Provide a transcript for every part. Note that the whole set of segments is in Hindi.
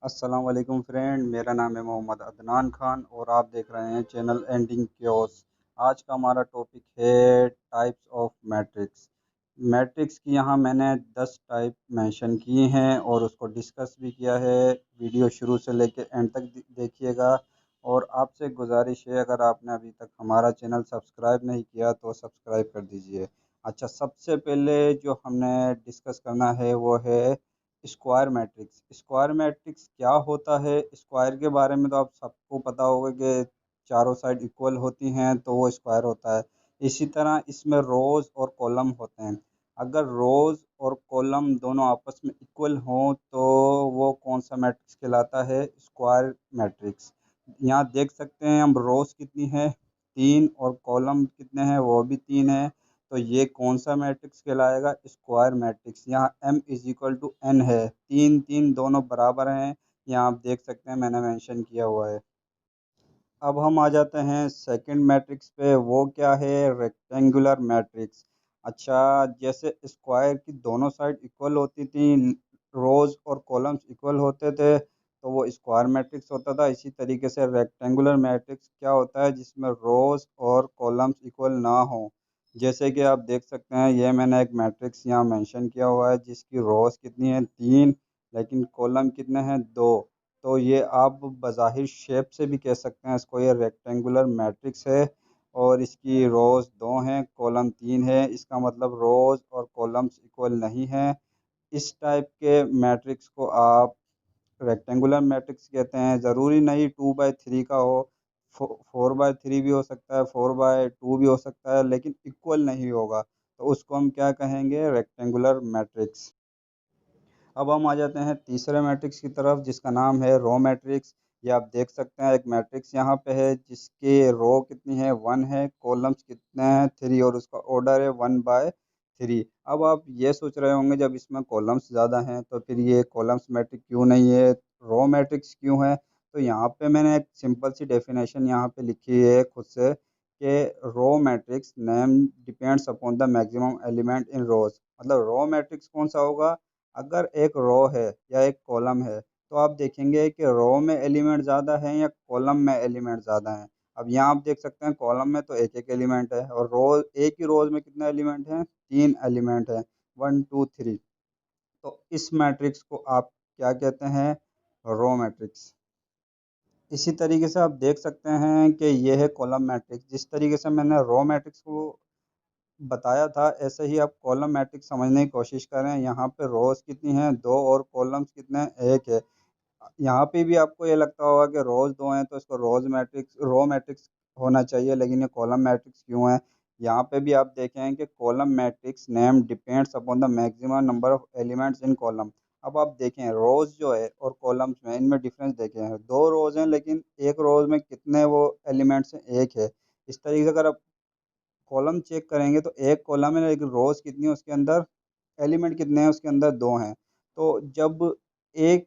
अस्सलाम वालेकुम फ्रेंड, मेरा नाम है मोहम्मद अदनान खान और आप देख रहे हैं चैनल एंडिंग क्योस। आज का हमारा टॉपिक है टाइप्स ऑफ मैट्रिक्स। मैट्रिक्स की यहाँ मैंने 10 टाइप मेंशन किए हैं और उसको डिस्कस भी किया है। वीडियो शुरू से लेकर एंड तक देखिएगा। और आपसे गुजारिश है, अगर आपने अभी तक हमारा चैनल सब्सक्राइब नहीं किया तो सब्सक्राइब कर दीजिए। अच्छा, सबसे पहले जो हमने डिस्कस करना है वो है स्क्वायर मैट्रिक्स। स्क्वायर मैट्रिक्स क्या होता है? स्क्वायर के बारे में तो आप सबको पता होगा कि चारों साइड इक्वल होती हैं तो वो स्क्वायर होता है। इसी तरह इसमें रोज और कॉलम होते हैं। अगर रोज और कॉलम दोनों आपस में इक्वल हों तो वो कौन सा मैट्रिक्स कहलाता है? Square matrix. यहाँ देख सकते हैं हम, रोज कितनी है? 3, और कॉलम कितने हैं? वो भी 3 है। तो ये कौन सा मैट्रिक्स कहलाएगा? Square matrix. यहाँ m is equal to n है, 3 3 दोनों बराबर हैं। यहाँ आप देख सकते हैं मैंने मेंशन किया हुआ है। अब हम आ जाते हैं सेकंड मैट्रिक्स पे। वो क्या है? Rectangular matrix. अच्छा, जैसे स्क्वायर की दोनों साइड इक्वल होती थी, रोज और कॉलम्स इक्वल होते थे, तो वो स्क्वायर मैट्रिक्स होता था। इसी तरीके से रेक्टेंगुलर मैट्रिक्स क्या होता है? जिसमें रोज और कॉलम्स इक्वल ना हो। जैसे कि आप देख सकते हैं, ये मैंने एक मैट्रिक्स यहाँ मेंशन किया हुआ है जिसकी रोज कितनी है? 3, लेकिन कॉलम कितने हैं? 2। तो ये आप बज़ाहिर शेप से भी कह सकते हैं इसको, ये रेक्टेंगुलर मैट्रिक्स है। और इसकी रोज़ 2 हैं, कॉलम 3 है। इसका मतलब रोज़ और कॉलम्स इक्वल नहीं हैं। इस टाइप के मैट्रिक्स को आप रेक्टेंगुलर मैट्रिक्स कहते हैं। ज़रूरी नहीं 2/3 का हो, 4/3 भी हो सकता है, 4/2 भी हो सकता है, लेकिन इक्वल नहीं होगा तो उसको हम क्या कहेंगे? Rectangular matrix. अब हम आ जाते हैं तीसरे मैट्रिक्स की तरफ जिसका नाम है रो मैट्रिक्स। ये आप देख सकते हैं, एक मैट्रिक्स यहाँ पे है जिसके रो कितनी है? 1 है, कॉलम्स कितने हैं? 3, और उसका ऑर्डर है 1/3। अब आप ये सोच रहे होंगे, जब इसमें कॉलम्स ज़्यादा हैं तो फिर ये कॉलम्स मैट्रिक्स क्यों नहीं है, रो मैट्रिक्स क्यों है? तो यहाँ पे मैंने एक सिंपल सी डेफिनेशन यहाँ पे लिखी है खुद से, कि row matrix name depends upon the maximum element in rows. मतलब रो मैट्रिक्स कौन सा होगा? अगर एक रो है या एक कॉलम है तो आप देखेंगे कि रो में एलिमेंट ज़्यादा हैं या कॉलम में एलिमेंट ज़्यादा हैं। अब यहाँ आप देख सकते हैं, कॉलम में तो एक एक एलिमेंट है और रोज, एक ही रोज में कितने एलिमेंट हैं? 3 एलिमेंट हैं, 1 2 3। तो इस मैट्रिक्स को आप क्या कहते हैं? Row matrix. इसी तरीके से आप देख सकते हैं कि यह है कॉलम मैट्रिक्स। जिस तरीके से मैंने रो मैट्रिक्स को बताया था, ऐसे ही आप कॉलम मैट्रिक्स समझने की कोशिश करें। यहाँ पे रोज कितनी हैं? 2, और कॉलम्स कितने हैं? 1 है। यहाँ पे भी आपको ये लगता होगा कि रोज 2 हैं तो इसको रो मैट्रिक्स होना चाहिए, लेकिन ये कॉलम मैट्रिक्स क्यों है? यहाँ पे भी आप देखें कि column matrix name depends upon the maximum number of elements in column. अब आप देखें, रोज जो है और कॉलम्स में, इनमें डिफरेंस देखें। 2 रोज हैं लेकिन एक रोज में कितने वो एलिमेंट्स हैं? 1 है। इस तरीके से अगर आप कॉलम चेक करेंगे तो एक कॉलम है लेकिन रोज कितनी है उसके अंदर? एलिमेंट कितने हैं उसके अंदर? 2 हैं। तो जब एक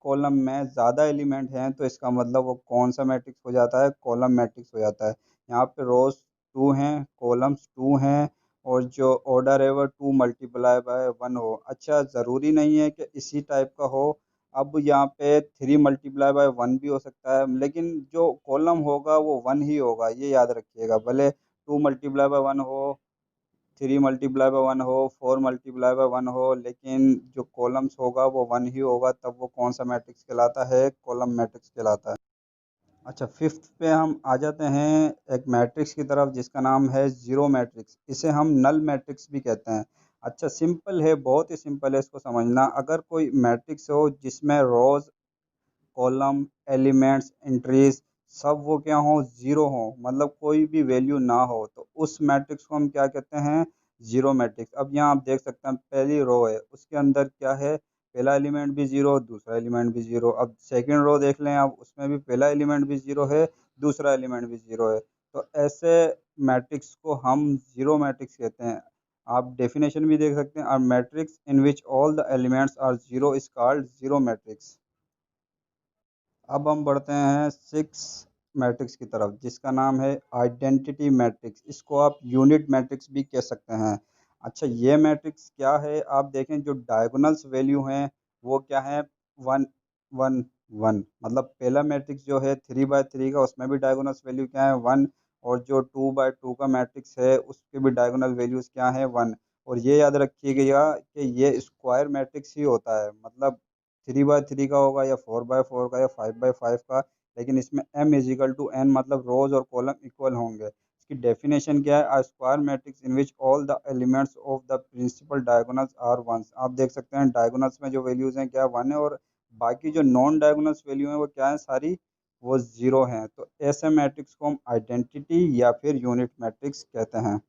कॉलम में ज़्यादा एलिमेंट हैं तो इसका मतलब वो कौन सा मैट्रिक्स हो जाता है? कॉलम मैट्रिक्स हो जाता है। यहाँ पे रोज 2 हैं, कॉलम्स 2 हैं, और जो ऑर्डर है वो 2 मल्टीप्लाई बाय 1 हो। अच्छा, ज़रूरी नहीं है कि इसी टाइप का हो। अब यहाँ पे 3 मल्टीप्लाई बाय 1 भी हो सकता है, लेकिन जो कॉलम होगा वो 1 ही होगा, ये याद रखिएगा। भले 2 मल्टीप्लाई बाय 1 हो, 3 मल्टीप्लाई बाय 1 हो, 4 मल्टीप्लाई बाय 1 हो, लेकिन जो कॉलम्स होगा वो 1 ही होगा। तब वो कौन सा मैट्रिक्स कहलाता है? कॉलम मैट्रिक्स कहलाता है। अच्छा, फिफ्थ पे हम आ जाते हैं एक मैट्रिक्स की तरफ जिसका नाम है जीरो मैट्रिक्स। इसे हम नल मैट्रिक्स भी कहते हैं। अच्छा, सिंपल है, बहुत ही सिंपल है इसको समझना। अगर कोई मैट्रिक्स हो जिसमें रोज, कॉलम, एलिमेंट्स, एंट्रीज सब वो क्या हो? जीरो हो, मतलब कोई भी वैल्यू ना हो, तो उस मैट्रिक्स को हम क्या कहते हैं? Zero matrix. अब यहाँ आप देख सकते हैं, पहली रो है उसके अंदर क्या है? पहला एलिमेंट भी जीरो, दूसरा एलिमेंट भी जीरो। अब सेकंड रो देख लें आप, उसमें भी पहला एलिमेंट भी जीरो है, दूसरा एलिमेंट भी जीरो है। तो ऐसे मैट्रिक्स को हम जीरो मैट्रिक्स कहते हैं। आप डेफिनेशन भी देख सकते हैं, और matrix in which all the elements are zero is called zero matrix. अब हम बढ़ते हैं सिक्स मैट्रिक्स की तरफ जिसका नाम है आइडेंटिटी मैट्रिक्स। इसको आप यूनिट मैट्रिक्स भी कह सकते हैं। अच्छा, ये मैट्रिक्स क्या है? आप देखें, जो डायगोनल्स वैल्यू हैं वो क्या है? 1 1। वन। मतलब पहला मैट्रिक्स जो है 3/3 का, उसमें भी डायगोनल्स वैल्यू क्या है, वन। और जो 2/2 का मैट्रिक्स है उसके भी डायगोनल वैल्यूज क्या है, वन। और ये याद रखिएगा कि ये स्क्वायर मैट्रिक्स ही होता है, मतलब 3/3 का होगा या 4/4 का या 5/5 का, लेकिन इसमें m इजिकल टू n, मतलब रोज और कॉलम इक्वल होंगे। इसकी डेफिनेशन क्या है, a square matrix in which all the elements of the principal diagonals are ones. आप देख सकते हैं डायगोनल्स में जो वैल्यूज हैं क्या वन है, और बाकी जो नॉन डायगोनल्स वैल्यू हैं वो क्या है सारी, वो जीरो हैं। तो ऐसे मैट्रिक्स को हम आइडेंटिटी या फिर यूनिट मैट्रिक्स कहते हैं।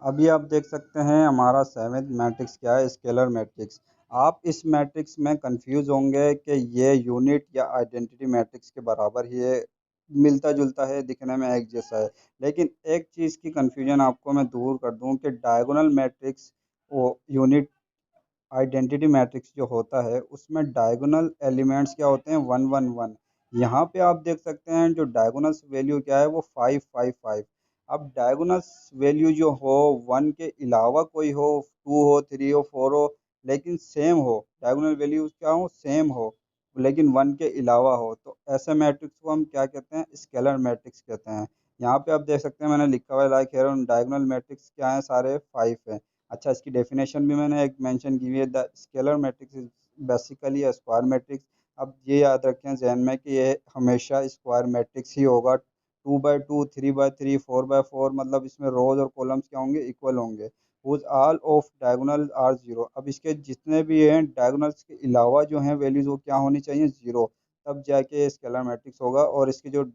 अभी आप देख सकते हैं हमारा सेवेंथ मैट्रिक्स क्या है, स्केलर मैट्रिक्स। आप इस मैट्रिक्स में कंफ्यूज होंगे कि ये यूनिट या आइडेंटिटी मैट्रिक्स के बराबर ही है, मिलता जुलता है, दिखने में एक जैसा है। लेकिन एक चीज़ की कंफ्यूजन आपको मैं दूर कर दूं कि डायगोनल मैट्रिक्स वो यूनिट आइडेंटिटी मैट्रिक्स जो होता है उसमें डायगोनल एलिमेंट्स क्या होते हैं, 1 1 1। यहाँ पे आप देख सकते हैं जो डायगोनल्स वैल्यू क्या है वो 5 5 5। अब डायगोनल्स वैल्यू जो हो वन के अलावा कोई हो, टू हो, थ्री हो, फोर हो, लेकिन सेम हो, डायगोनल वैल्यूज क्या हो, सेम हो, लेकिन वन के अलावा हो, तो ऐसे मैट्रिक्स को हम क्या कहते हैं, स्केलर मैट्रिक्स कहते हैं। यहाँ पे आप देख सकते हैं मैंने लिखा हुआ है लाइक हेयर, डायगोनल मैट्रिक्स क्या है, सारे फाइव है। अच्छा, इसकी डेफिनेशन भी मैंने एक मेंशन की हुई है, the scalar matrix is basically a square matrix. अब ये याद रखें जहन में कि ये हमेशा स्क्वायर मैट्रिक्स ही होगा। 2/2, 3/3, 4/4, मतलब इसमें रोज और कॉलम्स क्या होंगे, इक्वल होंगे। Whose all of diagonal are zero. अब इसके जितने भी हैं डायगोनल्स के अलावा जो हैं वैल्यूज वो क्या होनी चाहिए, जीरो, तब जाके स्केलर मैट्रिक्स होगा। और इसके जो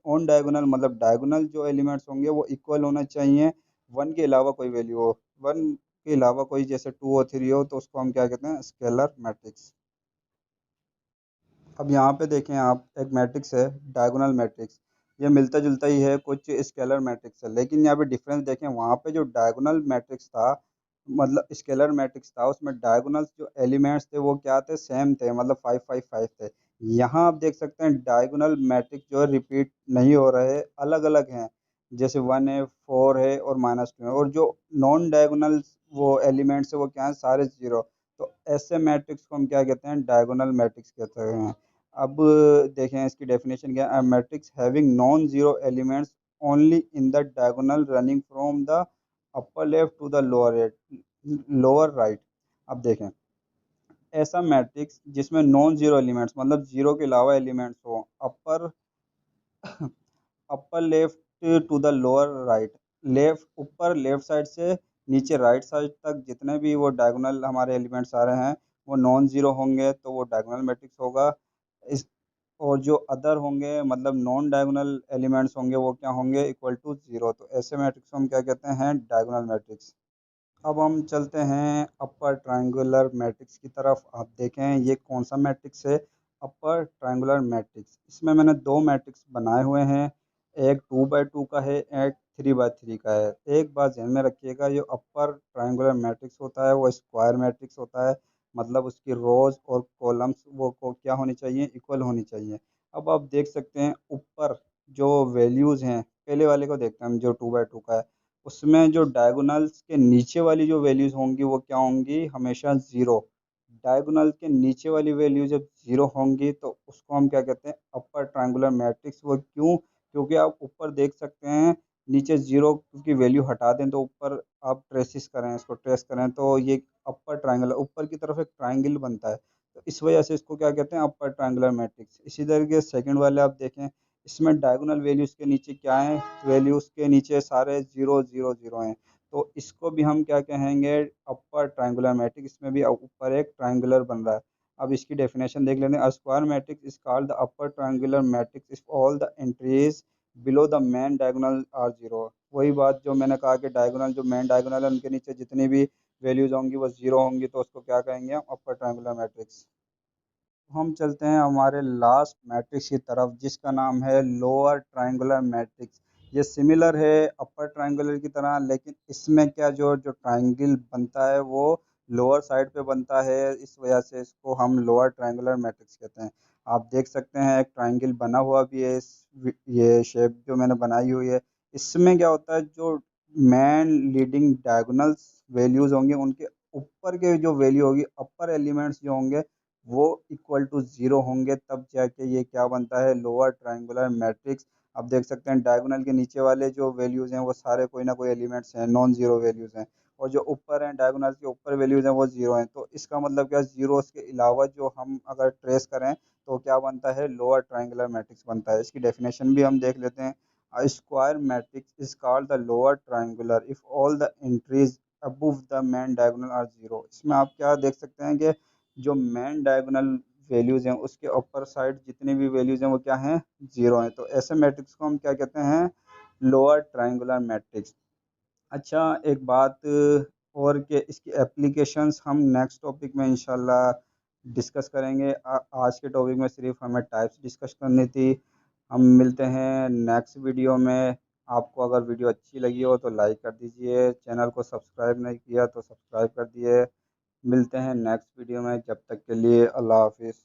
ऑन डायगोनल मतलब डायगोनल जो एलिमेंट्स होंगे वो इक्वल होना चाहिए, वन के अलावा कोई वैल्यू हो, वन के अलावा कोई जैसे टू और थ्री हो तो उसको हम क्या कहते हैं, स्केलर मैट्रिक्स। अब यहाँ पे देखें आप, एक मैट्रिक्स है डायगोनल मैट्रिक्स, ये मिलता जुलता ही है कुछ स्केलर मैट्रिक्स है, लेकिन यहाँ पे डिफरेंस देखें, वहाँ पे जो डायगोनल मैट्रिक्स था, मतलब स्केलर मैट्रिक्स था, उसमें डायगोनल्स जो एलिमेंट्स थे वो क्या थे, सेम थे, मतलब 5 5 5 थे। यहाँ आप देख सकते हैं डायगोनल मैट्रिक्स जो है रिपीट नहीं हो रहे, अलग अलग हैं, जैसे वन है, फोर है और -2 है, और जो नॉन डायगोनल वो एलिमेंट्स है वो क्या है, सारे जीरो। तो ऐसे मैट्रिक्स को हम क्या कहते हैं, डायगोनल मैट्रिक्स कहते हैं। अब देखें इसकी डेफिनेशन क्या है, matrix having non zero elements only in the diagonal running from the upper left to the lower right. अब देखें ऐसा मैट्रिक्स जिसमें नॉन जीरो एलिमेंट्स, मतलब जीरो के अलावा एलिमेंट्स हो, upper upper left to the lower right, left ऊपर लेफ्ट साइड से नीचे राइट साइड तक जितने भी वो डायगोनल हमारे एलिमेंट्स आ रहे हैं वो नॉन जीरो होंगे तो वो डायगोनल मैट्रिक्स होगा। इस और जो अदर होंगे मतलब नॉन डायगोनल एलिमेंट्स होंगे वो क्या होंगे, इक्वल टू जीरो। तो ऐसे मैट्रिक्स को हम क्या कहते हैं, डायगोनल मैट्रिक्स। अब हम चलते हैं अपर ट्रायंगुलर मैट्रिक्स की तरफ। आप देखें ये कौन सा मैट्रिक्स है, अपर ट्रायंगुलर मैट्रिक्स। इसमें मैंने दो मैट्रिक्स बनाए हुए हैं, एक 2/2 का है, एक 3/3 का है। एक बात ध्यान में रखिएगा, जो अपर ट्रायंगुलर मैट्रिक्स होता है वो स्क्वायर मैट्रिक्स होता है, मतलब उसकी रोज और कॉलम्स वो को क्या होनी चाहिए, इक्वल होनी चाहिए। अब आप देख सकते हैं ऊपर जो वैल्यूज़ हैं, पहले वाले को देखते हैं हम जो 2/2 का है, उसमें जो डायगोनल्स के नीचे वाली जो वैल्यूज होंगी वो क्या होंगी, हमेशा ज़ीरो। डायगोनल के नीचे वाली वैल्यू जब ज़ीरो होंगी तो उसको हम क्या कहते हैं, अपर ट्रायंगुलर मैट्रिक्स। वो क्यों, क्योंकि आप ऊपर देख सकते हैं नीचे ज़ीरो की वैल्यू हटा दें तो ऊपर आप ट्रेसिस करें, इसको ट्रेस करें तो ये अपर ट्रायंगल, ऊपर की तरफ एक ट्रायंगल बनता है, तो इस वजह से इसको क्या कहते हैं, अपर ट्रायंगुलर मैट्रिक्स। इसी तरीके से सेकंड वाले आप देखें, इसमें डायगोनल वैल्यूज़ के नीचे क्या है, वैल्यूज़ के नीचे सारे जीरो जीरो जीरो हैं, तो इसको भी हम क्या कहेंगे, अपर ट्रायंगुलर मैट्रिक्स। इसमें भी ऊपर एक ट्रायंगुलर बन रहा है। अब इसकी डेफिनेशन देख लेते हैं, square matrix is called the upper triangular matrix if all the entries below the main diagonal are zero. वही बात जो मैंने कहा कि डायगोनल जो मेन डायगोनल है उनके नीचे जितनी भी वैल्यूज होंगी वो जीरो होंगी, तो उसको क्या कहेंगे हम, अपर ट्रायंगुलर मैट्रिक्स। हम चलते हैं हमारे लास्ट मैट्रिक्स की तरफ जिसका नाम है लोअर ट्रायंगुलर मैट्रिक्स। ये सिमिलर है अपर ट्रायंगुलर की तरह, लेकिन इसमें क्या जो जो ट्रायंगल बनता है वो लोअर साइड पे बनता है, इस वजह से इसको हम लोअर ट्रायंगुलर मैट्रिक्स कहते हैं। आप देख सकते हैं एक ट्रायंगल बना हुआ भी है, ये शेप जो मैंने बनाई हुई है, इसमें क्या होता है, जो मैन लीडिंग डायगोनल्स वैल्यूज होंगे उनके ऊपर के जो वैल्यू होगी, अपर एलिमेंट्स जो होंगे वो इक्वल टू ज़ीरो होंगे, तब जाके ये क्या बनता है, लोअर ट्रायंगुलर मैट्रिक्स। अब देख सकते हैं डायगोनल के नीचे वाले जो वैल्यूज़ हैं वो सारे कोई ना कोई एलिमेंट्स हैं, नॉन ज़ीरो वैल्यूज़ हैं, और जो ऊपर हैं डायगोनल के ऊपर वैल्यूज़ हैं वो ज़ीरो हैं। तो इसका मतलब क्या, ज़ीरोस के अलावा जो हम अगर ट्रेस करें तो क्या बनता है, लोअर ट्रायंगुलर मैट्रिक्स बनता है। इसकी डेफिनेशन भी हम देख लेते हैं। A square matrix is called the lower triangular if all the entries above the main diagonal are zero। इसमें आप क्या देख सकते हैं कि जो मेन डायगोनल वैल्यूज़ हैं उसके अपर साइड जितनी भी वैल्यूज़ हैं वो क्या हैं, जीरो हैं। तो ऐसे मैट्रिक्स को हम क्या कहते हैं, लोअर ट्रायंगुलर मैट्रिक्स। अच्छा, एक बात और कि इसकी एप्लीकेशंस हम नेक्स्ट टॉपिक में इंशाल्लाह डिस्कस करेंगे। आज के टॉपिक में सिर्फ हमें टाइप्स डिस्कस करनी थी। हम मिलते हैं नेक्स्ट वीडियो में। आपको अगर वीडियो अच्छी लगी हो तो लाइक कर दीजिए, चैनल को सब्सक्राइब नहीं किया तो सब्सक्राइब कर दिए। मिलते हैं नेक्स्ट वीडियो में, जब तक के लिए अल्लाह हाफिज़।